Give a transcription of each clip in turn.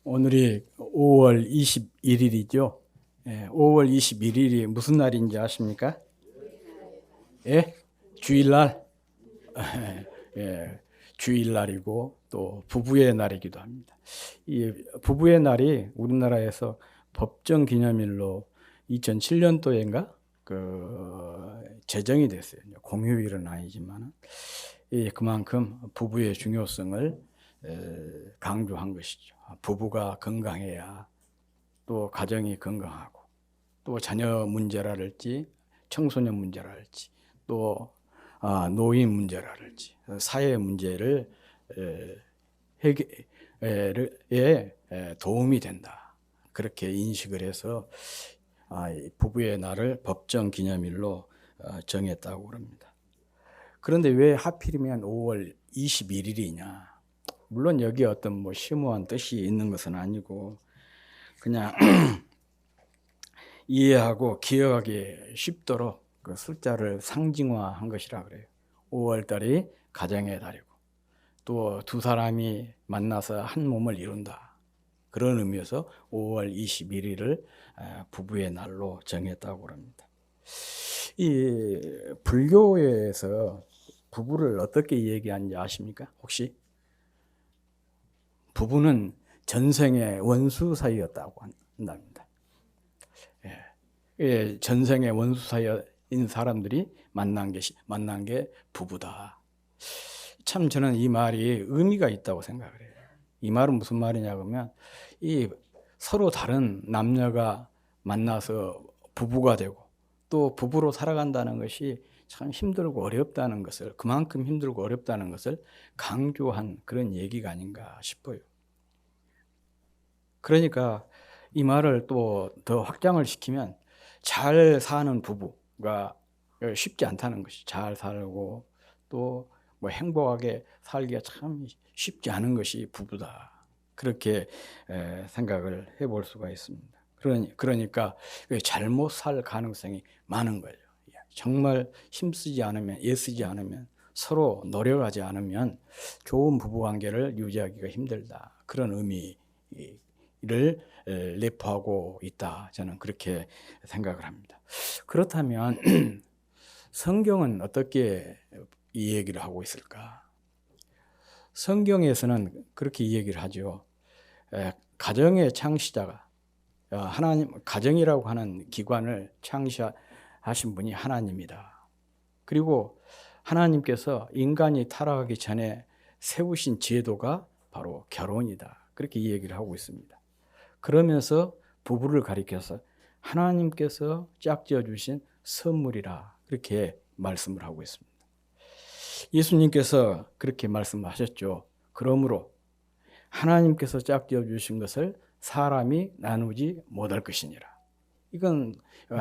오늘이 5월 21일이죠. 5월 21일이 무슨 날인지 아십니까? 예? 주일날? 예, 주일날이고 또 부부의 날이기도 합니다. 이 부부의 날이 우리나라에서 법정 기념일로 2007년도인가 제정이 됐어요. 공휴일은 아니지만 그만큼 부부의 중요성을 강조한 것이죠. 부부가 건강해야 또 가정이 건강하고 또 자녀 문제랄지 청소년 문제랄지 또 노인 문제랄지 사회 문제를 해결에 도움이 된다. 그렇게 인식을 해서 부부의 날을 법정 기념일로 정했다고 합니다. 그런데 왜 하필이면 5월 21일이냐? 물론 여기에 어떤 심오한 뜻이 있는 것은 아니고 그냥 이해하고 기억하기 쉽도록 그 숫자를 상징화한 것이라 그래요. 5월 달이 가정의 달이고 또 두 사람이 만나서 한 몸을 이룬다. 그런 의미에서 5월 21일을 부부의 날로 정했다고 합니다. 이 불교에서 부부를 어떻게 얘기하는지 아십니까? 혹시? 부부는 전생의 원수 사이였다고 한답니다. 전생의 원수 사이인 사람들이 만난 게 부부다. 참 저는 이 말이 의미가 있다고 생각을 해요. 이 말은 무슨 말이냐 그러면 이 서로 다른 남녀가 만나서 부부가 되고 또 부부로 살아간다는 것이 참 힘들고 어렵다는 것을, 그만큼 힘들고 어렵다는 것을 강조한 그런 얘기가 아닌가 싶어요. 그러니까 이 말을 또 더 확장을 시키면 잘 사는 부부가 쉽지 않다는 것이, 잘 살고 또 행복하게 살기가 참 쉽지 않은 것이 부부다. 그렇게 생각을 해볼 수가 있습니다. 그러니까 잘못 살 가능성이 많은 거예요. 정말 힘쓰지 않으면, 애쓰지 않으면, 서로 노력하지 않으면 좋은 부부관계를 유지하기가 힘들다. 그런 의미를 내포하고 있다. 저는 그렇게 생각을 합니다. 그렇다면 성경은 어떻게 이 얘기를 하고 있을까? 성경에서는 그렇게 이 얘기를 하죠. 가정의 창시자가 하나님, 가정이라고 하는 기관을 창시하신 분이 하나님이다. 그리고 하나님께서 인간이 타락하기 전에 세우신 제도가 바로 결혼이다. 그렇게 이 얘기를 하고 있습니다. 그러면서 부부를 가리켜서 하나님께서 짝지어 주신 선물이라 그렇게 말씀을 하고 있습니다. 예수님께서 그렇게 말씀하셨죠. 그러므로 하나님께서 짝지어 주신 것을 사람이 나누지 못할 것이니라. 이건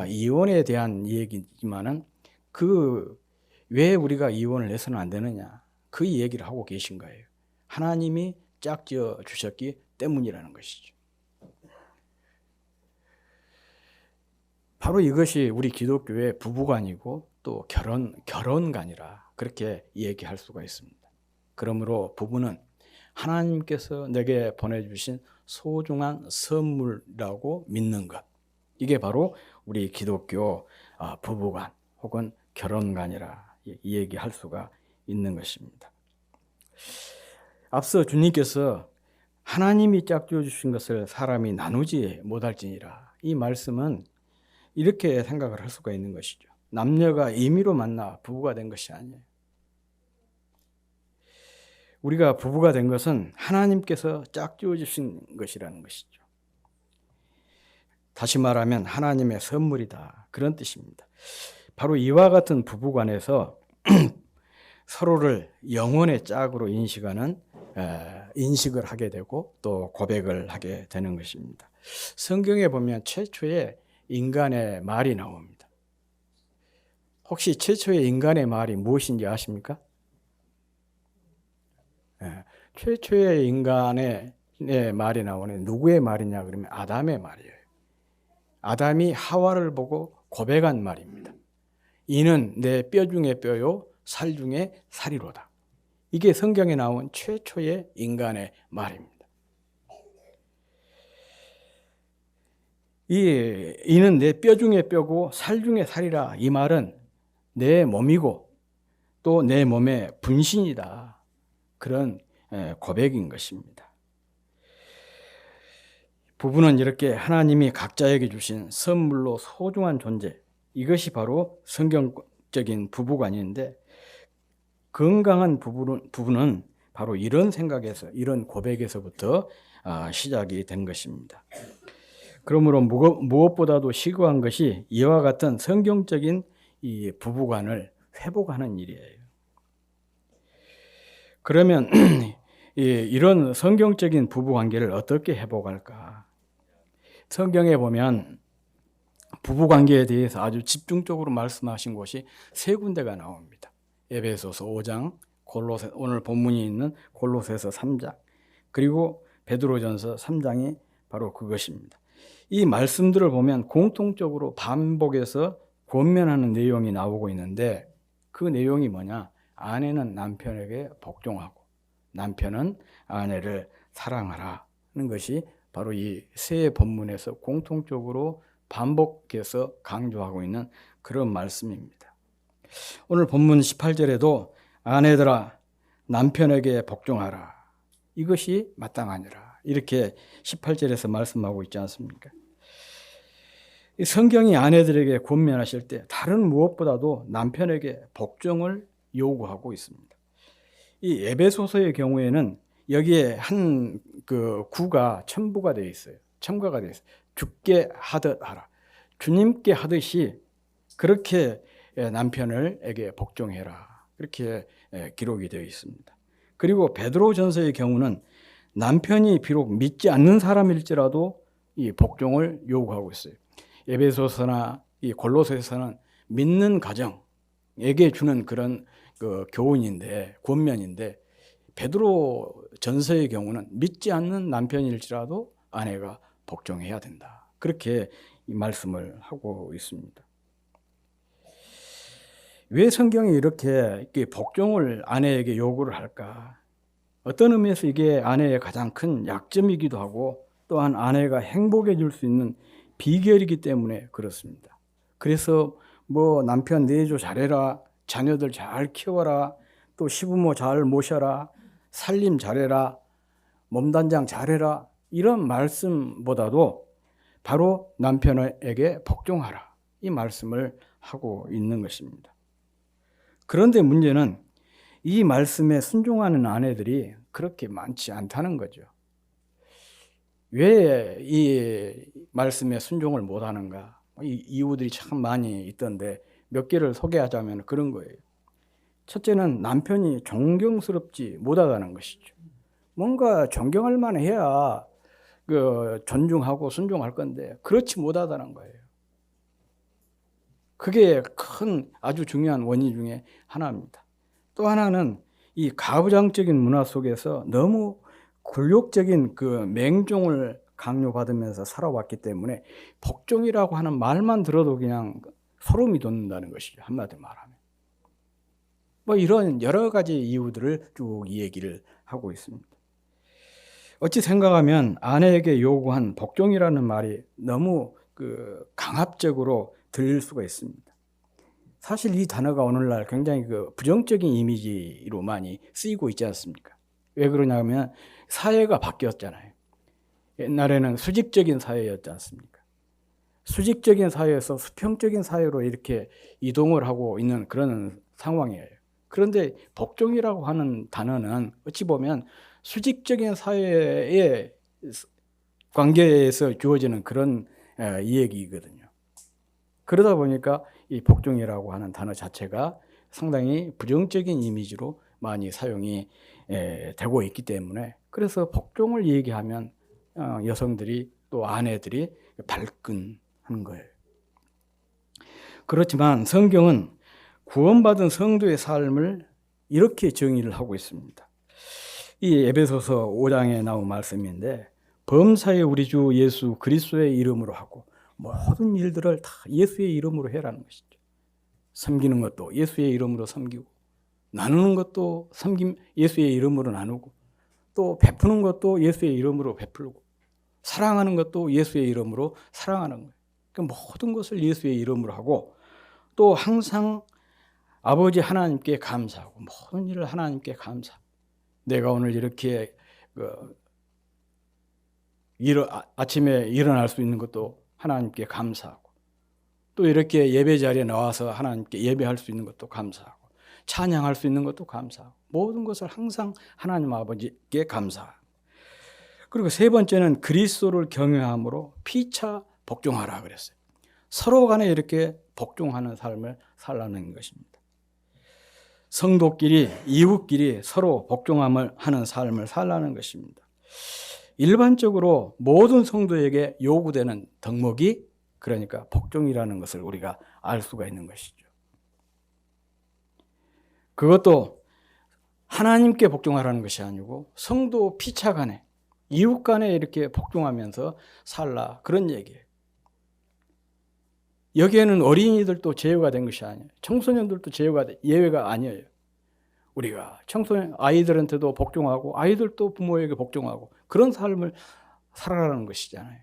이혼에 대한 얘기지만은 왜 우리가 이혼을 해서는 안 되느냐? 그 얘기를 하고 계신 거예요. 하나님이 짝지어 주셨기 때문이라는 것이죠. 바로 이것이 우리 기독교의 부부관이고 또 결혼관이라 그렇게 얘기할 수가 있습니다. 그러므로 부부는 하나님께서 내게 보내주신 소중한 선물이라고 믿는 것. 이게 바로 우리 기독교 부부관 혹은 결혼관이라 얘기할 수가 있는 것입니다. 앞서 주님께서 하나님이 짝지어 주신 것을 사람이 나누지 못할지니라. 이 말씀은 이렇게 생각을 할 수가 있는 것이죠. 남녀가 임의로 만나 부부가 된 것이 아니에요. 우리가 부부가 된 것은 하나님께서 짝지어 주신 것이라는 것이죠. 다시 말하면 하나님의 선물이다. 그런 뜻입니다. 바로 이와 같은 부부간에서 서로를 영혼의 짝으로 인식을 하게 되고 또 고백을 하게 되는 것입니다. 성경에 보면 최초의 인간의 말이 나옵니다. 혹시 최초의 인간의 말이 무엇인지 아십니까? 최초의 인간의 말이 나오는 누구의 말이냐 그러면 아담의 말이에요. 아담이 하와를 보고 고백한 말입니다. 이는 내 뼈 중에 뼈요 살 중에 살이로다. 이게 성경에 나온 최초의 인간의 말입니다. 이는 내 뼈 중에 뼈고 살 중에 살이라. 이 말은 내 몸이고 또 내 몸의 분신이다. 그런 고백인 것입니다. 부부는 이렇게 하나님이 각자에게 주신 선물로 소중한 존재, 이것이 바로 성경적인 부부관인데, 건강한 부부는 바로 이런 생각에서, 이런 고백에서부터 시작이 된 것입니다. 그러므로 무엇보다도 시급한 것이 이와 같은 성경적인 이 부부관을 회복하는 일이에요. 그러면 이런 성경적인 부부관계를 어떻게 회복할까? 성경에 보면 부부관계에 대해서 아주 집중적으로 말씀하신 곳이 세 군데가 나옵니다. 에베소서 5장, 오늘 본문이 있는 골로새서 3장, 그리고 베드로전서 3장이 바로 그것입니다. 이 말씀들을 보면 공통적으로 반복해서 권면하는 내용이 나오고 있는데, 그 내용이 뭐냐? 아내는 남편에게 복종하고 남편은 아내를 사랑하라는 것이 바로 이 세 본문에서 공통적으로 반복해서 강조하고 있는 그런 말씀입니다. 오늘 본문 18절에도 아내들아 남편에게 복종하라, 이것이 마땅하니라, 이렇게 18절에서 말씀하고 있지 않습니까? 성경이 아내들에게 권면하실 때 다른 무엇보다도 남편에게 복종을 요구하고 있습니다. 이 에베소서의 경우에는 여기에 한 그 구가 첨부가 되어 있어요. 첨가가 되어 있어요. 주께 하듯 하라. 주님께 하듯이 그렇게 남편에게 복종해라. 그렇게 기록이 되어 있습니다. 그리고 베드로전서의 경우는 남편이 비록 믿지 않는 사람일지라도 이 복종을 요구하고 있어요. 에베소서나 이 골로새서는 믿는 가정에게 주는 그런 그 교훈인데, 권면인데, 베드로 전서의 경우는 믿지 않는 남편일지라도 아내가 복종해야 된다. 그렇게 이 말씀을 하고 있습니다. 왜 성경이 이렇게 복종을 아내에게 요구를 할까? 어떤 의미에서 이게 아내의 가장 큰 약점이기도 하고, 또한 아내가 행복해질 수 있는 비결이기 때문에 그렇습니다. 그래서 뭐 남편 내조 잘해라, 자녀들 잘 키워라, 또 시부모 잘 모셔라, 살림 잘해라, 몸단장 잘해라, 이런 말씀보다도 바로 남편에게 복종하라, 이 말씀을 하고 있는 것입니다. 그런데 문제는 이 말씀에 순종하는 아내들이 그렇게 많지 않다는 거죠. 왜 이 말씀에 순종을 못하는가? 이 이유들이 참 많이 있던데 몇 개를 소개하자면 그런 거예요. 첫째는 남편이 존경스럽지 못하다는 것이죠. 뭔가 존경할 만해야 존중하고 순종할 건데 그렇지 못하다는 거예요. 그게 큰 아주 중요한 원인 중에 하나입니다. 또 하나는 이 가부장적인 문화 속에서 너무 굴욕적인 그 맹종을 강요받으면서 살아왔기 때문에 복종이라고 하는 말만 들어도 그냥 소름이 돋는다는 것이죠. 한마디로 말하면. 뭐 이런 여러 가지 이유들을 쭉 이 얘기를 하고 있습니다. 어찌 생각하면 아내에게 요구한 복종이라는 말이 너무 강압적으로 들릴 수가 있습니다. 사실 이 단어가 오늘날 굉장히 부정적인 이미지로 많이 쓰이고 있지 않습니까? 왜 그러냐면 사회가 바뀌었잖아요. 옛날에는 수직적인 사회였지 않습니까? 수직적인 사회에서 수평적인 사회로 이렇게 이동을 하고 있는 그런 상황이에요. 그런데 복종이라고 하는 단어는 어찌 보면 수직적인 사회의 관계에서 주어지는 그런 이야기거든요. 그러다 보니까 이 복종이라고 하는 단어 자체가 상당히 부정적인 이미지로 많이 사용이 되고 있기 때문에, 그래서 복종을 얘기하면 여성들이 또 아내들이 발끈하는 거예요. 그렇지만 성경은 구원받은 성도의 삶을 이렇게 정의를 하고 있습니다. 이 에베소서 5장에 나온 말씀인데, 범사에 우리 주 예수 그리스도의 이름으로 하고 모든 일들을 다 예수의 이름으로 해라는 것이죠. 섬기는 것도 예수의 이름으로 섬기고, 나누는 것도 예수의 이름으로 나누고, 또 베푸는 것도 예수의 이름으로 베풀고, 사랑하는 것도 예수의 이름으로 사랑하는 거예요. 그러니까 모든 것을 예수의 이름으로 하고 또 항상 아버지 하나님께 감사하고 모든 일을 하나님께 감사. 내가 오늘 이렇게 아침에 일어날 수 있는 것도 하나님께 감사하고 또 이렇게 예배 자리에 나와서 하나님께 예배할 수 있는 것도 감사하고 찬양할 수 있는 것도 감사하고 모든 것을 항상 하나님 아버지께 감사하고 그리고 세 번째는 그리스도를 경외함으로 피차 복종하라 그랬어요. 서로 간에 이렇게 복종하는 삶을 살라는 것입니다. 성도끼리 이웃끼리 서로 복종함을 하는 삶을 살라는 것입니다. 일반적으로 모든 성도에게 요구되는 덕목이 그러니까 복종이라는 것을 우리가 알 수가 있는 것이죠. 그것도 하나님께 복종하라는 것이 아니고 성도 피차 간에 이웃 간에 이렇게 복종하면서 살라 그런 얘기예요. 여기에는 어린이들도 제외가 된 것이 아니에요. 청소년들도 예외가 아니에요. 우리가 청소년 아이들한테도 복종하고 아이들도 부모에게 복종하고 그런 삶을 살아가는 것이잖아요.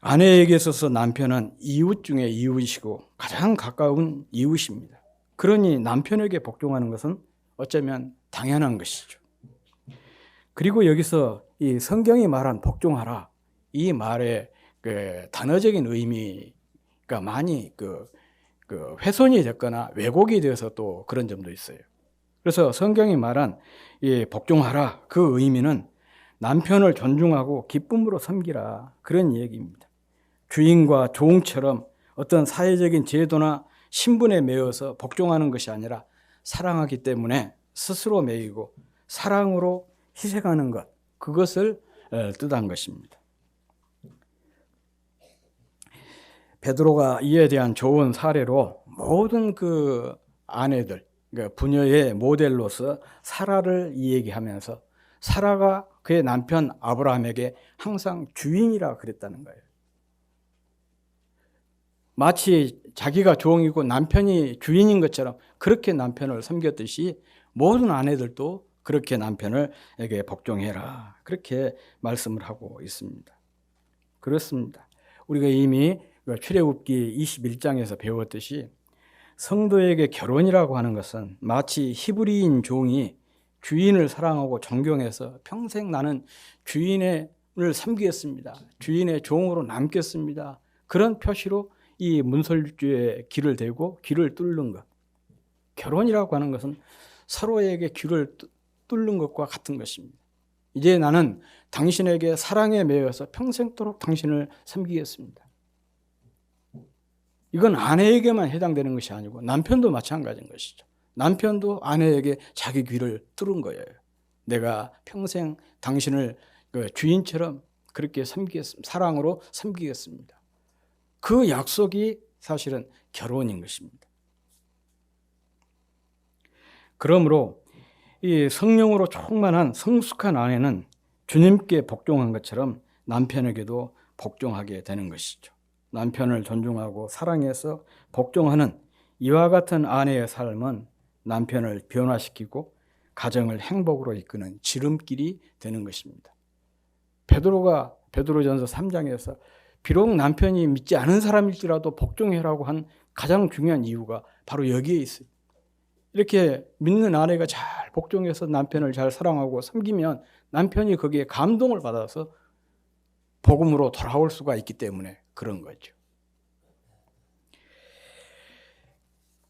아내에게 있어서 남편은 이웃 중에 이웃이고 가장 가까운 이웃입니다. 그러니 남편에게 복종하는 것은 어쩌면 당연한 것이죠. 그리고 여기서 이 성경이 말한 복종하라 이 말의 단어적인 의미가 많이 훼손이 됐거나 왜곡이 되어서 또 그런 점도 있어요. 그래서 성경이 말한 이 복종하라 그 의미는 남편을 존중하고 기쁨으로 섬기라 그런 얘기입니다. 주인과 종처럼 어떤 사회적인 제도나 신분에 매여서 복종하는 것이 아니라 사랑하기 때문에 스스로 매이고 사랑으로 희생하는 것 그것을 뜻한 것입니다. 베드로가 이에 대한 좋은 사례로 모든 그 아내들, 부녀의 모델로서 사라를 이야기하면서 사라가 그의 남편 아브라함에게 항상 주인이라 그랬다는 거예요. 마치 자기가 종이고 남편이 주인인 것처럼 그렇게 남편을 섬겼듯이 모든 아내들도 그렇게 남편에게 복종해라. 그렇게 말씀을 하고 있습니다. 그렇습니다. 우리가 이미 출애굽기 21장에서 배웠듯이 성도에게 결혼이라고 하는 것은 마치 히브리인 종이 주인을 사랑하고 존경해서 평생 나는 주인을 섬기겠습니다. 주인의 종으로 남겠습니다. 그런 표시로 이 문설주에 귀를 대고 귀를 뚫는 것. 결혼이라고 하는 것은 서로에게 귀를 뚫는 것과 같은 것입니다. 이제 나는 당신에게 사랑에 매여서 평생도록 당신을 섬기겠습니다. 이건 아내에게만 해당되는 것이 아니고 남편도 마찬가지인 것이죠. 남편도 아내에게 자기 귀를 뚫은 거예요. 내가 평생 당신을 주인처럼 그렇게 섬기겠습니다. 사랑으로 섬기겠습니다. 그 약속이 사실은 결혼인 것입니다. 그러므로 이 성령으로 충만한 성숙한 아내는 주님께 복종한 것처럼 남편에게도 복종하게 되는 것이죠. 남편을 존중하고 사랑해서 복종하는 이와 같은 아내의 삶은 남편을 변화시키고 가정을 행복으로 이끄는 지름길이 되는 것입니다. 베드로전서 3장에서 비록 남편이 믿지 않은 사람일지라도 복종해라고 한 가장 중요한 이유가 바로 여기에 있어요. 이렇게 믿는 아내가 잘 복종해서 남편을 잘 사랑하고 섬기면 남편이 거기에 감동을 받아서 복음으로 돌아올 수가 있기 때문에 그런 거죠.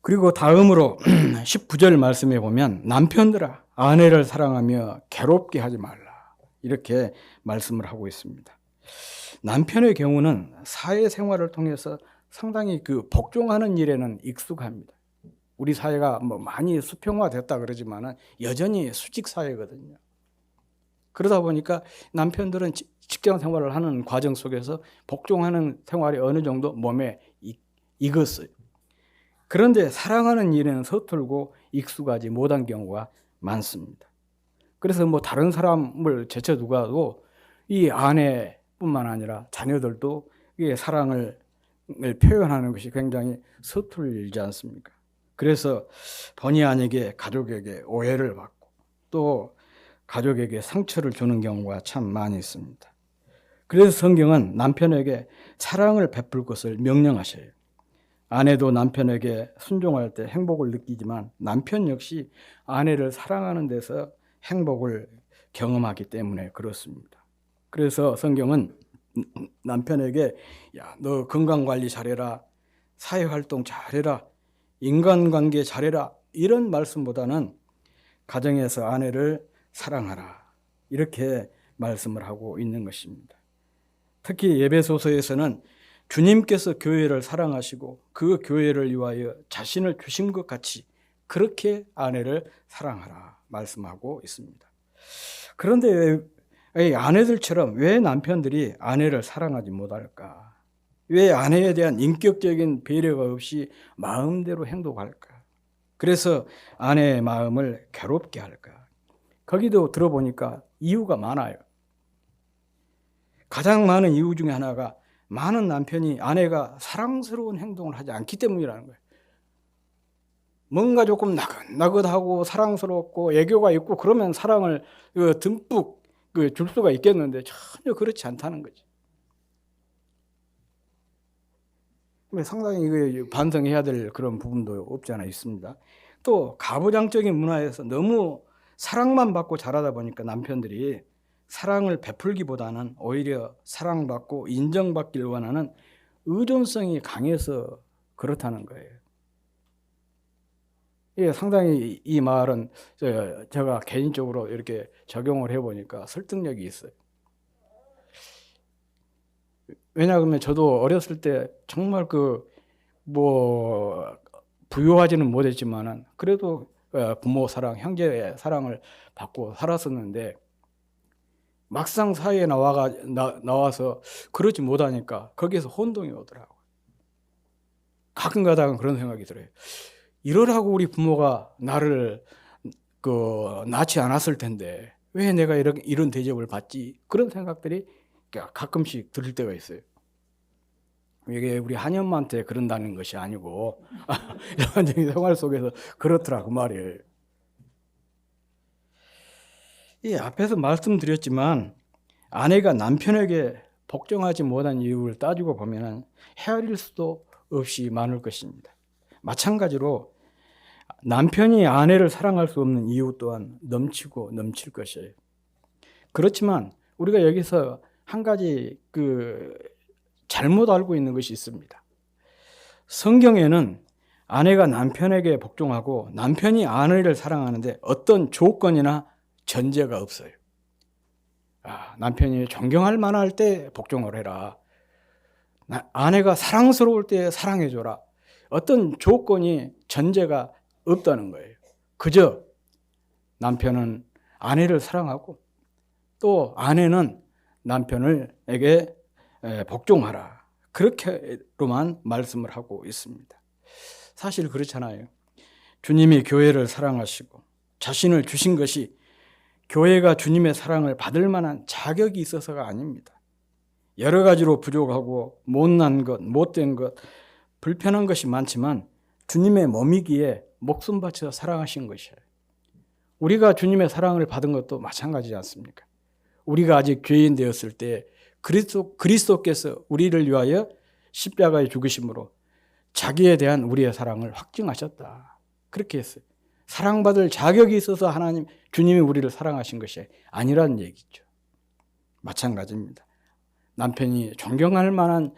그리고 다음으로 19절 말씀에 보면 남편들아 아내를 사랑하며 괴롭게 하지 말라 이렇게 말씀을 하고 있습니다. 남편의 경우는 사회생활을 통해서 상당히 복종하는 일에는 익숙합니다. 우리 사회가 많이 수평화됐다 그러지만 여전히 수직사회거든요. 그러다 보니까 남편들은 직장 생활을 하는 과정 속에서 복종하는 생활이 어느 정도 몸에 익었어요. 그런데 사랑하는 일에는 서툴고 익숙하지 못한 경우가 많습니다. 그래서 다른 사람을 제쳐두고도 이 아내뿐만 아니라 자녀들도 이 사랑을 표현하는 것이 굉장히 서툴지 않습니까? 그래서 본의 아니게 가족에게 오해를 받고 또 가족에게 상처를 주는 경우가 참 많이 있습니다. 그래서 성경은 남편에게 사랑을 베풀 것을 명령하셔요. 아내도 남편에게 순종할 때 행복을 느끼지만 남편 역시 아내를 사랑하는 데서 행복을 경험하기 때문에 그렇습니다. 그래서 성경은 남편에게 야, 너 건강관리 잘해라, 사회활동 잘해라, 인간관계 잘해라 이런 말씀보다는 가정에서 아내를 사랑하라 이렇게 말씀을 하고 있는 것입니다. 특히 예배소서에서는 주님께서 교회를 사랑하시고 그 교회를 위하여 자신을 주신 것 같이 그렇게 아내를 사랑하라 말씀하고 있습니다. 그런데 아내들처럼 왜 남편들이 아내를 사랑하지 못할까? 왜 아내에 대한 인격적인 배려가 없이 마음대로 행동할까? 그래서 아내의 마음을 괴롭게 할까? 거기도 들어보니까 이유가 많아요. 가장 많은 이유 중에 하나가 많은 남편이 아내가 사랑스러운 행동을 하지 않기 때문이라는 거예요. 뭔가 조금 나긋나긋하고 사랑스럽고 애교가 있고 그러면 사랑을 듬뿍 줄 수가 있겠는데 전혀 그렇지 않다는 거죠. 상당히 반성해야 될 그런 부분도 없지 않아 있습니다. 또 가부장적인 문화에서 너무 사랑만 받고 자라다 보니까 남편들이 사랑을 베풀기보다는 오히려 사랑받고 인정받기를 원하는 의존성이 강해서 그렇다는 거예요. 예, 상당히 이 말은 제가 개인적으로 이렇게 적용을 해보니까 설득력이 있어요. 왜냐하면 저도 어렸을 때 정말 부유하지는 못했지만은 그래도 부모 사랑, 형제의 사랑을 받고 살았었는데 막상 사회에 나와서 그러지 못하니까 거기에서 혼동이 오더라고요. 가끔가다가 그런 생각이 들어요. 이러라고 우리 부모가 나를 낳지 않았을 텐데 왜 내가 이런 대접을 받지? 그런 생각들이 가끔씩 들 때가 있어요. 이게 우리 한엄마한테 그런다는 것이 아니고 일반적인 생활 속에서 그렇더라 그 말이에요. 이 앞에서 말씀드렸지만 아내가 남편에게 복종하지 못한 이유를 따지고 보면 헤아릴 수도 없이 많을 것입니다. 마찬가지로 남편이 아내를 사랑할 수 없는 이유 또한 넘치고 넘칠 것이에요. 그렇지만 우리가 여기서 한 가지 잘못 알고 있는 것이 있습니다. 성경에는 아내가 남편에게 복종하고 남편이 아내를 사랑하는데 어떤 조건이나 전제가 없어요. 남편이 존경할 만할 때 복종을 해라. 아내가 사랑스러울 때 사랑해줘라. 어떤 조건이 전제가 없다는 거예요. 그저 남편은 아내를 사랑하고 또 아내는 남편에게 복종하라. 그렇게로만 말씀을 하고 있습니다. 사실 그렇잖아요. 주님이 교회를 사랑하시고 자신을 주신 것이 교회가 주님의 사랑을 받을 만한 자격이 있어서가 아닙니다. 여러 가지로 부족하고 못난 것, 못된 것, 불편한 것이 많지만 주님의 몸이기에 목숨 바쳐 사랑하신 것이에요. 우리가 주님의 사랑을 받은 것도 마찬가지지 않습니까? 우리가 아직 죄인 되었을 때 그리스도께서 우리를 위하여 십자가에 죽으심으로 자기에 대한 우리의 사랑을 확증하셨다. 그렇게 했어요. 사랑받을 자격이 있어서 주님이 우리를 사랑하신 것이 아니라는 얘기죠. 마찬가지입니다. 남편이 존경할 만한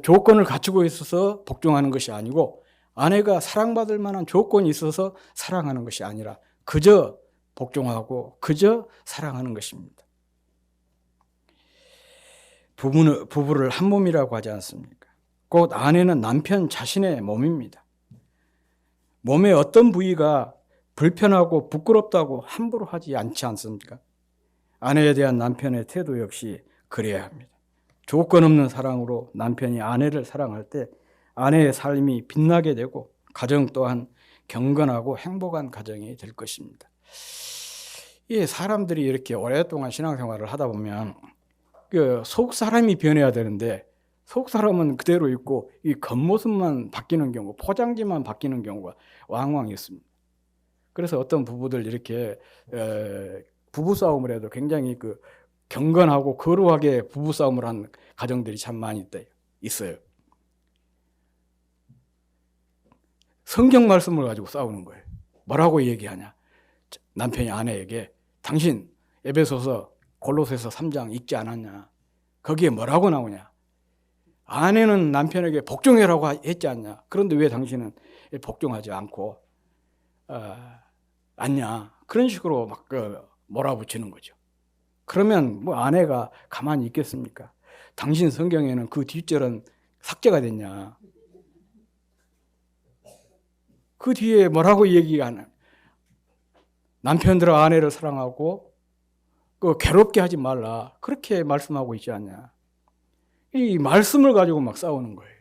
조건을 갖추고 있어서 복종하는 것이 아니고 아내가 사랑받을 만한 조건이 있어서 사랑하는 것이 아니라 그저 복종하고 그저 사랑하는 것입니다. 부부를 한 몸이라고 하지 않습니까? 곧 아내는 남편 자신의 몸입니다. 몸의 어떤 부위가 불편하고 부끄럽다고 함부로 하지 않지 않습니까? 아내에 대한 남편의 태도 역시 그래야 합니다. 조건 없는 사랑으로 남편이 아내를 사랑할 때 아내의 삶이 빛나게 되고 가정 또한 경건하고 행복한 가정이 될 것입니다. 이 사람들이 이렇게 오랫동안 신앙생활을 하다 보면 속 사람이 변해야 되는데 속 사람은 그대로 있고 이 겉모습만 바뀌는 경우, 포장지만 바뀌는 경우가 왕왕 있습니다. 그래서 어떤 부부들 이렇게 부부싸움을 해도 굉장히 그 경건하고 거룩하게 부부싸움을 한 가정들이 참 많이 있어요. 성경 말씀을 가지고 싸우는 거예요. 뭐라고 얘기하냐? 남편이 아내에게 당신 에베소서 골로새서 3장 읽지 않았냐? 거기에 뭐라고 나오냐? 아내는 남편에게 복종해라고 했지 않냐? 그런데 왜 당신은 복종하지 않고 않냐? 그런 식으로 막 몰아붙이는 거죠. 그러면 뭐 아내가 가만히 있겠습니까? 당신 성경에는 그 뒷절은 삭제가 됐냐? 그 뒤에 뭐라고 얘기하냐? 남편들아 아내를 사랑하고 괴롭게 하지 말라. 그렇게 말씀하고 있지 않냐? 이 말씀을 가지고 막 싸우는 거예요.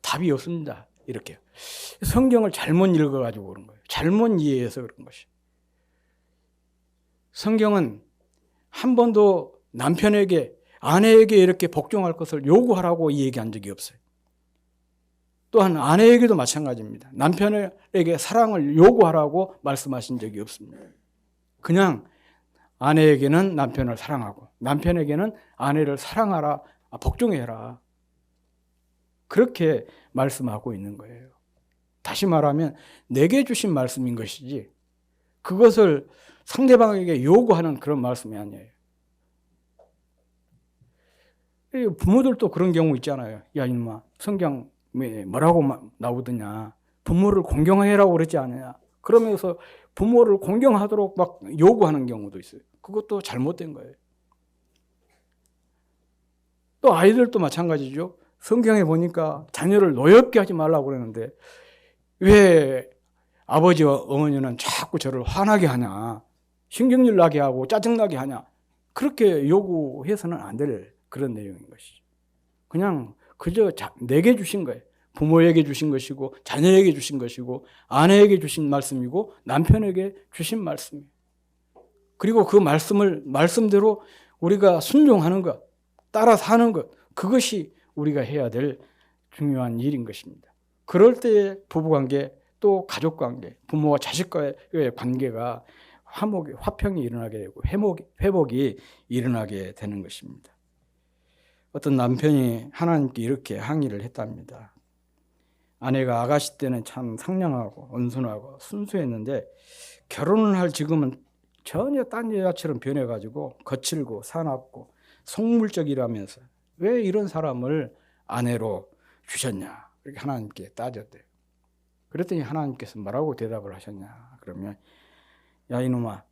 답이 없습니다. 이렇게. 성경을 잘못 읽어가지고 그런 거예요. 잘못 이해해서 그런 것이. 성경은 한 번도 남편에게, 아내에게 이렇게 복종할 것을 요구하라고 얘기한 적이 없어요. 또한 아내에게도 마찬가지입니다. 남편에게 사랑을 요구하라고 말씀하신 적이 없습니다. 그냥 아내에게는 남편을 사랑하고 남편에게는 아내를 사랑하라, 복종해라. 그렇게 말씀하고 있는 거예요. 다시 말하면 내게 주신 말씀인 것이지 그것을 상대방에게 요구하는 그런 말씀이 아니에요. 부모들도 그런 경우 있잖아요. 야 이놈아, 성경 뭐라고 나오더냐. 부모를 공경해라고 그랬지 않느냐. 그러면서 부모를 공경하도록 막 요구하는 경우도 있어요. 그것도 잘못된 거예요. 또 아이들도 마찬가지죠. 성경에 보니까 자녀를 노엽게 하지 말라고 그러는데 왜 아버지와 어머니는 자꾸 저를 화나게 하냐, 신경질 나게 하고 짜증나게 하냐. 그렇게 요구해서는 안 될 그런 내용인 것이죠. 그냥 그저 내게 주신 거예요. 부모에게 주신 것이고 자녀에게 주신 것이고 아내에게 주신 말씀이고 남편에게 주신 말씀이에요. 그리고 그 말씀대로 우리가 순종하는 것, 따라 사는 것, 그것이 우리가 해야 될 중요한 일인 것입니다. 그럴 때 부부관계, 또 가족관계, 부모와 자식과의 관계가 화평이 일어나게 되고 회복이 일어나게 되는 것입니다. 어떤 남편이 하나님께 이렇게 항의를 했답니다. 아내가 아가씨 때는 참 상냥하고 온순하고 순수했는데 결혼을 할 지금은 전혀 딴 여자처럼 변해가지고 거칠고 사납고 속물적이라면서 왜 이런 사람을 아내로 주셨냐 이렇게 하나님께 따졌대요. 그랬더니 하나님께서 뭐라고 대답을 하셨냐 그러면 야 이놈아,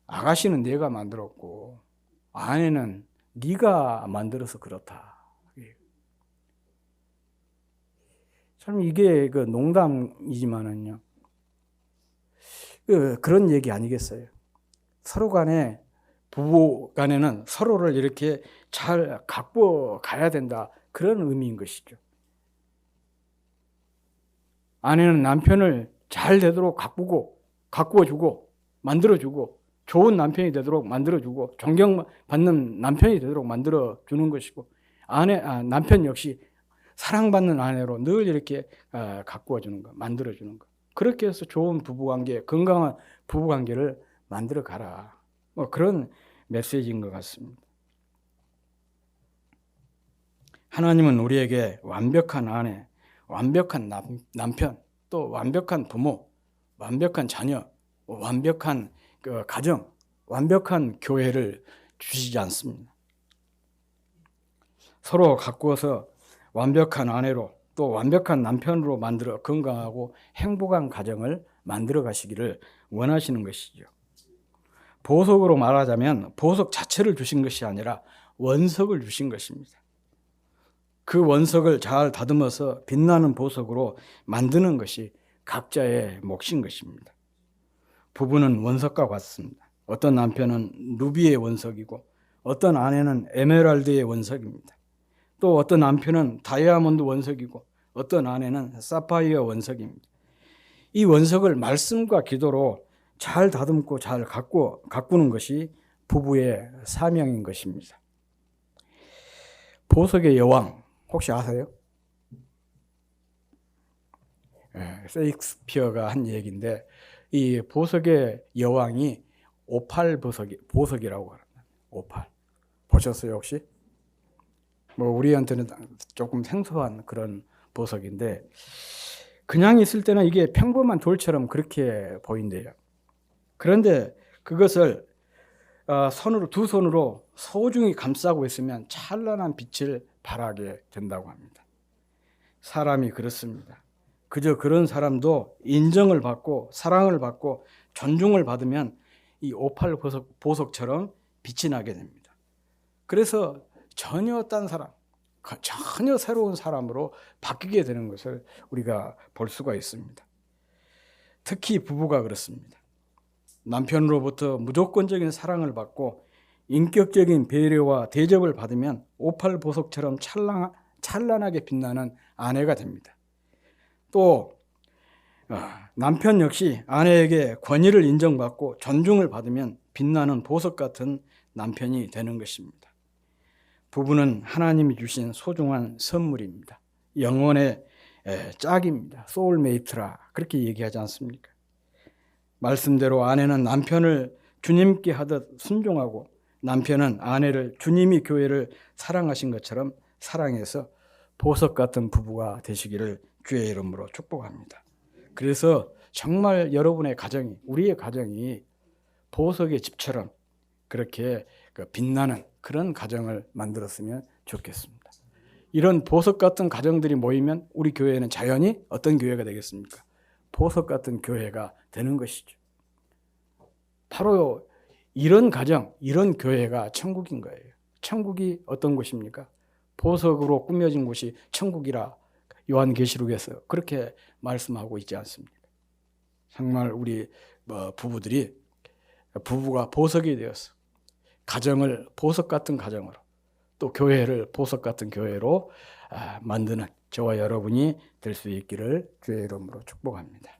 아가씨는 내가 만들었고 아내는 네가 만들어서 그렇다. 참 이게 그 농담이지만은요. 그런 얘기 아니겠어요. 서로 간에 부부 간에는 서로를 이렇게 잘 가꾸어 가야 된다. 그런 의미인 것이죠. 아내는 남편을 잘 되도록 가꾸어주고 만들어주고 좋은 남편이 되도록 만들어주고 존경받는 남편이 되도록 만들어주는 것이고 남편 역시 사랑받는 아내로 늘 이렇게 가꾸어주는 것, 만들어주는 것. 그렇게 해서 좋은 부부관계, 건강한 부부관계를 만들어 가라. 뭐 그런 메시지인 것 같습니다. 하나님은 우리에게 완벽한 아내, 완벽한 남편, 또 완벽한 부모, 완벽한 자녀, 완벽한 가정, 완벽한 교회를 주시지 않습니다. 서로 가꾸어서 완벽한 아내로 또 완벽한 남편으로 만들어 건강하고 행복한 가정을 만들어 가시기를 원하시는 것이죠. 보석으로 말하자면 보석 자체를 주신 것이 아니라 원석을 주신 것입니다. 그 원석을 잘 다듬어서 빛나는 보석으로 만드는 것이 각자의 몫인 것입니다. 부부는 원석과 같습니다. 어떤 남편은 루비의 원석이고 어떤 아내는 에메랄드의 원석입니다. 또 어떤 남편은 다이아몬드 원석이고 어떤 아내는 사파이어 원석입니다. 이 원석을 말씀과 기도로 잘 다듬고 잘 가꾸는 것이 부부의 사명인 것입니다. 보석의 여왕 혹시 아세요? 세익스피어가 한 얘기인데 이 보석의 여왕이 오팔 보석이라고 합니다. 오팔. 보셨어요, 혹시? 뭐 우리한테는 조금 생소한 그런 보석인데, 그냥 있을 때는 이게 평범한 돌처럼 그렇게 보인대요. 그런데 그것을 두 손으로 소중히 감싸고 있으면 찬란한 빛을 발하게 된다고 합니다. 사람이 그렇습니다. 그저 그런 사람도 인정을 받고 사랑을 받고 존중을 받으면 이 오팔 보석처럼 빛이 나게 됩니다. 그래서 전혀 딴 사람, 전혀 새로운 사람으로 바뀌게 되는 것을 우리가 볼 수가 있습니다. 특히 부부가 그렇습니다. 남편으로부터 무조건적인 사랑을 받고 인격적인 배려와 대접을 받으면 오팔 보석처럼 찬란하게 빛나는 아내가 됩니다. 또 남편 역시 아내에게 권위를 인정받고 존중을 받으면 빛나는 보석 같은 남편이 되는 것입니다. 부부는 하나님이 주신 소중한 선물입니다. 영혼의 짝입니다. 소울메이트라 그렇게 얘기하지 않습니까? 말씀대로 아내는 남편을 주님께 하듯 순종하고 남편은 아내를 주님이 교회를 사랑하신 것처럼 사랑해서 보석 같은 부부가 되시기를 주의 이름으로 축복합니다. 그래서 정말 여러분의 가정이, 우리의 가정이 보석의 집처럼 그렇게 빛나는 그런 가정을 만들었으면 좋겠습니다. 이런 보석 같은 가정들이 모이면 우리 교회는 자연히 어떤 교회가 되겠습니까? 보석 같은 교회가 되는 것이죠. 바로 이런 가정, 이런 교회가 천국인 거예요. 천국이 어떤 곳입니까? 보석으로 꾸며진 곳이 천국이라 요한계시록에서 그렇게 말씀하고 있지 않습니까? 정말 우리 부부가 보석이 되어서 가정을 보석 같은 가정으로 또 교회를 보석 같은 교회로 만드는 저와 여러분이 될 수 있기를 주의 이름으로 축복합니다.